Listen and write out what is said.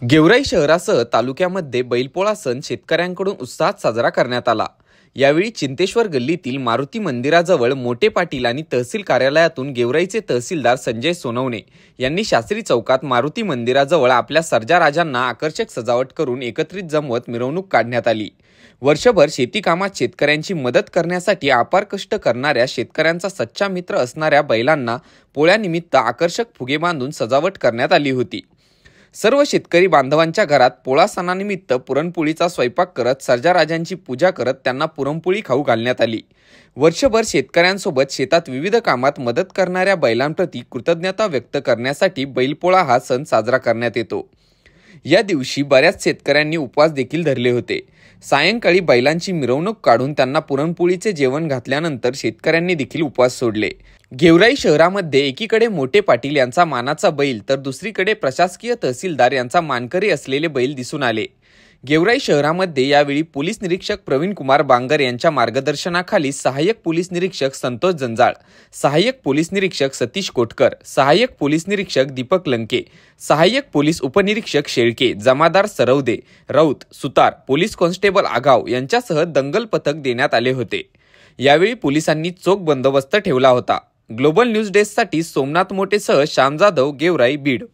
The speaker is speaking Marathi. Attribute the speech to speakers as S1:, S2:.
S1: गेवराई शहरासह तालुक्यामध्ये बैलपोळा सण शेतकऱ्यांकडून उत्साहात साजरा करण्यात आला। यावेळी चिंतेश्वर गल्लीतील मारुती मंदिराजवळ मोठे पाटील आणि तहसील कार्यालयातून गेवराईचे तहसीलदार संजय सोनवणे यांनी शास्त्री चौकात मारुती मंदिराजवळ आपल्या सर्जा राजांना आकर्षक सजावट करून एकत्रित जमवत मिरवणूक काढण्यात आली। वर्षभर शेती कामात शेतकऱ्यांची मदत करण्यासाठी अपार कष्ट करणाऱ्या शेतकऱ्यांचा सच्चा मित्र असणाऱ्या बैलांना पोळ्यानिमित्त आकर्षक फुगे बांधून सजावट करण्यात आली होती। सर्व शेतकरी बांधवांच्या घरात पोळा सणानिमित्त पुरणपोळीचा स्वयंपाक करत सर्जा राजांची पूजा करत त्यांना पुरणपोळी खाऊ घालण्यात आली। वर्षभर शेतकऱ्यांसोबत शेतात विविध कामात मदत करणाऱ्या बैलांप्रती कृतज्ञता व्यक्त करण्यासाठी बैलपोळा हा सण साजरा करण्यात येतो। या दिवशी बऱ्याच शेतकऱ्यांनी उपवास देखील धरले होते। सायंकाळी बैलांची मिरवणूक काढून त्यांना पुरणपोळीचे जेवण घातल्यानंतर शेतकऱ्यांनी देखील उपवास सोडले। गेवराई शहरामध्ये एकीकडे मोठे पाटील यांचा मानाचा बैल तर दुसरीकडे प्रशासकीय तहसीलदार यांचा मानकरी असलेले बैल दिसून आले। गेवराई शहरामध्ये यावेळी पोलीस निरीक्षक प्रवीण कुमार बांगर यांच्या मार्गदर्शनाखाली सहाय्यक पोलीस निरीक्षक संतोष जंजाळ, सहाय्यक पोलीस निरीक्षक सतीश कोटकर, सहाय्यक पोलीस निरीक्षक दीपक लंके, सहाय्यक पोलीस उपनिरीक्षक शेळके, जमादार सरवदे, राऊत, सुतार, पोलीस कॉन्स्टेबल आगाव यांच्यासह दंगल पथक देण्यात आले होते। यावेळी पोलिसांनी चोख बंदोबस्त ठेवला होता। ग्लोबल न्यूज डेस्कसाठी सोमनाथ मोटेसह श्याम जाधव, गेवराई, बीड।